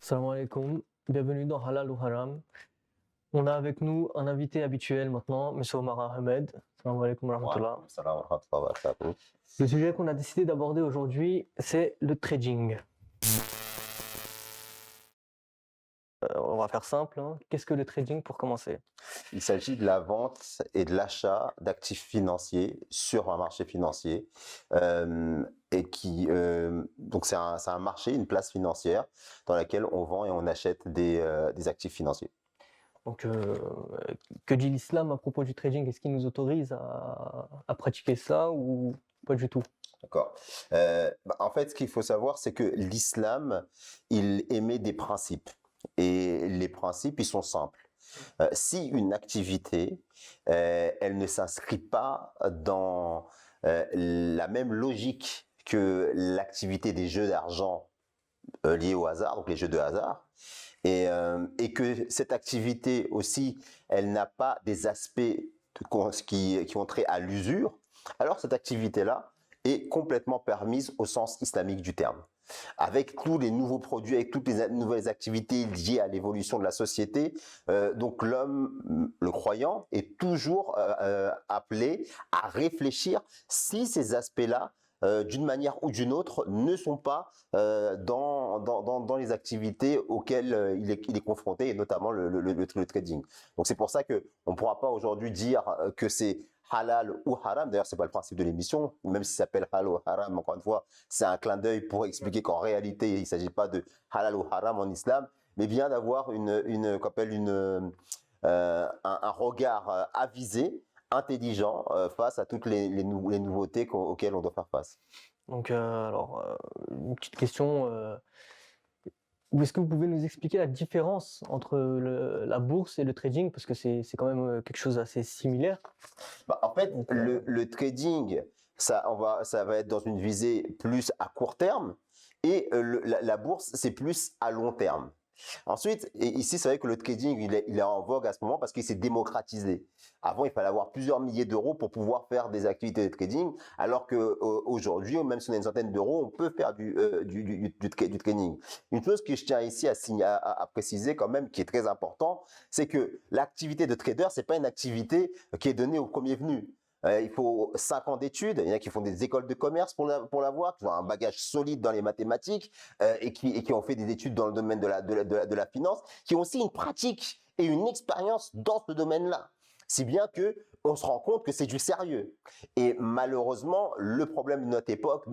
Salam alaikum, bienvenue dans Halal ou Haram. On a avec nous un invité habituel maintenant, M. Omar Ahmed. Salam alaikum wa Wa rahmatullah. alaykoum salam wa rahmatullahi wa barakatuh. Le sujet qu'on a décidé d'aborder aujourd'hui, c'est le trading. On va faire simple, hein. Qu'est-ce que le trading pour commencer? Il s'agit de la vente et de l'achat d'actifs financiers sur un marché financier donc c'est un marché, une place financière dans laquelle on vend et on achète des actifs financiers. Donc, que dit l'islam à propos du trading? Est-ce qu'il nous autorise à pratiquer ça ou pas du tout? D'accord. En fait, ce qu'il faut savoir, c'est que l'islam, il émet des principes. Et les principes, ils sont simples. Si une activité, elle ne s'inscrit pas dans la même logique que l'activité des jeux d'argent liés au hasard, donc les jeux de hasard, et que cette activité aussi, elle n'a pas des aspects qui ont trait à l'usure, alors cette activité-là est complètement permise au sens islamique du terme. Avec tous les nouveaux produits, avec toutes les nouvelles activités liées à l'évolution de la société, donc l'homme, le croyant, est toujours appelé à réfléchir si ces aspects-là, d'une manière ou d'une autre, ne sont pas dans les activités auxquelles il est confronté, et notamment le trading. Donc c'est pour ça que on ne pourra pas aujourd'hui dire que c'est halal ou haram. D'ailleurs, c'est pas le principe de l'émission, même si ça s'appelle halal ou haram. Encore une fois, c'est un clin d'œil pour expliquer qu'en réalité, il ne s'agit pas de halal ou haram en islam, mais bien d'avoir un regard avisé, intelligent face à toutes les nouveautés auxquelles on doit faire face. Donc, une petite question. Est-ce que vous pouvez nous expliquer la différence entre la bourse et le trading? Parce que c'est quand même quelque chose d'assez similaire. En fait, Donc, le trading, ça va être dans une visée plus à court terme, et la bourse, c'est plus à long terme. Ensuite, et ici, c'est vrai que le trading, il est en vogue à ce moment parce qu'il s'est démocratisé. Avant, il fallait avoir plusieurs milliers d'euros pour pouvoir faire des activités de trading, alors que aujourd'hui, même si on a une centaine d'euros, on peut faire du trading. Une chose que je tiens ici à préciser quand même, qui est très important, c'est que l'activité de trader, c'est pas une activité qui est donnée au premier venu. Il faut 5 ans d'études. Il y en a qui font des écoles de commerce pour l'avoir, qui ont un bagage solide dans les mathématiques et qui ont fait des études dans le domaine de la finance, qui ont aussi une pratique et une expérience dans ce domaine-là. Si bien que on se rend compte que c'est du sérieux. Et malheureusement, le problème de notre époque,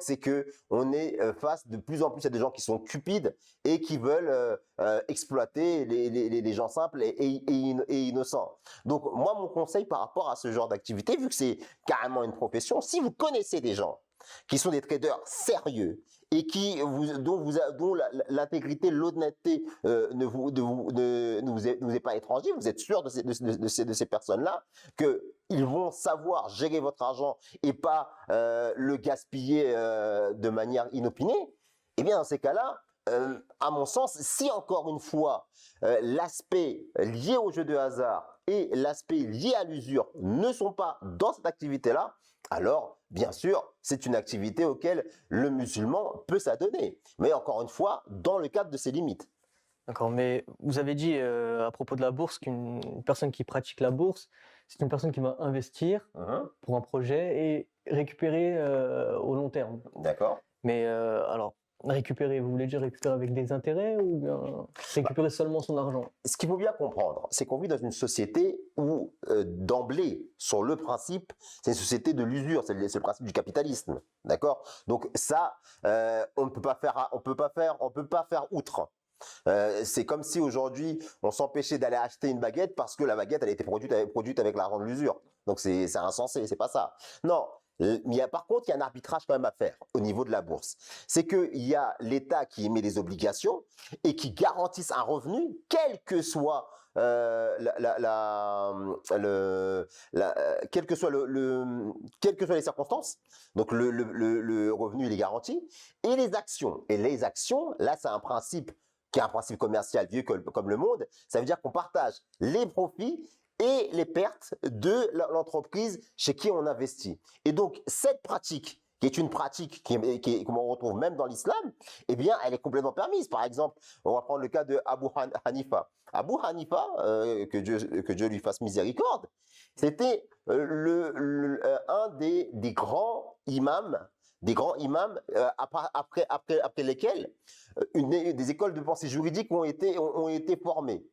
c'est que on est face de plus en plus à des gens qui sont cupides et qui veulent exploiter les gens simples et innocents. Donc moi, mon conseil par rapport à ce genre d'activité, vu que c'est carrément une profession, si vous connaissez des gens qui sont des traders sérieux et dont l'intégrité, l'honnêteté ne vous est pas étranger, vous êtes sûr de ces personnes-là, qu'ils vont savoir gérer votre argent et pas le gaspiller de manière inopinée, eh bien dans ces cas-là, à mon sens, si encore une fois l'aspect lié au jeu de hasard et l'aspect lié à l'usure ne sont pas dans cette activité-là, alors bien sûr, c'est une activité auquel le musulman peut s'adonner. Mais encore une fois, dans le cadre de ses limites. d'accord, mais vous avez dit à propos de la bourse qu'une personne qui pratique la bourse, c'est une personne qui va investir pour un projet et récupérer au long terme. D'accord. Mais alors, récupérer, vous voulez dire récupérer avec des intérêts ou bien récupérer seulement son argent? Ce qu'il faut bien comprendre, c'est qu'on vit dans une société où, d'emblée, sur le principe, c'est une société de l'usure, c'est le principe du capitalisme, d'accord? Donc ça, on ne peut pas faire outre. C'est comme si aujourd'hui on s'empêchait d'aller acheter une baguette parce que la baguette elle a été produite avec l'argent de l'usure. Donc c'est insensé, c'est pas ça. Non. Par contre, il y a un arbitrage quand même à faire au niveau de la bourse. C'est qu'il y a l'État qui émet des obligations et qui garantissent un revenu, quel que soit quelles que soient les circonstances. Donc le revenu il est garanti, et les actions. Et les actions, là c'est un principe qui est un principe commercial vieux comme le monde. Ça veut dire qu'on partage les profits et les pertes de l'entreprise chez qui on investit. Et donc, cette pratique qui est une pratique qu'on retrouve même dans l'islam, eh bien, elle est complètement permise. Par exemple, on va prendre le cas de Abu Hanifa. Abu Hanifa, que Dieu lui fasse miséricorde, c'était un des grands imams, après lesquels des écoles de pensée juridique ont été formées.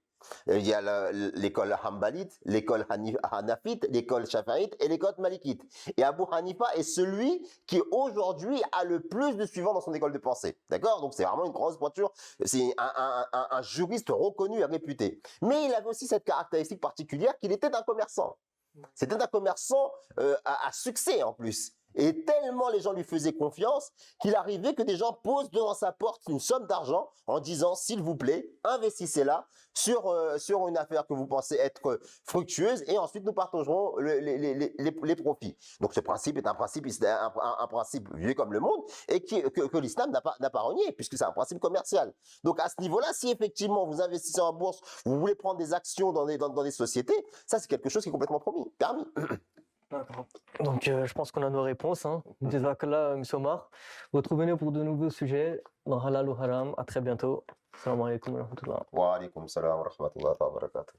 Il y a l'école Hanbalite, l'école Hanafite, l'école Shafi'ite et l'école Malikite. Et Abu Hanifa est celui qui aujourd'hui a le plus de suivants dans son école de pensée. D'accord? Donc c'est vraiment une grosse pointure. C'est un juriste reconnu et réputé. Mais il avait aussi cette caractéristique particulière qu'il était un commerçant. C'était un commerçant à succès en plus. Et tellement les gens lui faisaient confiance qu'il arrivait que des gens posent devant sa porte une somme d'argent en disant s'il vous plaît, investissez-la sur une affaire que vous pensez être fructueuse et ensuite nous partagerons les profits. Donc ce principe est un principe vieux comme le monde et que l'islam n'a pas renié puisque c'est un principe commercial. Donc à ce niveau-là, si effectivement vous investissez en bourse, vous voulez prendre des actions dans des sociétés, ça c'est quelque chose qui est complètement permis. D'accord. Donc, je pense qu'on a nos réponses. Hein. Jazakallah, M. Omar. Retrouvez-nous pour de nouveaux sujets dans Halal ou Haram. À très bientôt. Salam alaikum wa rahmatullah. Wa alaikum salam wa rahmatullahi wa barakatuh.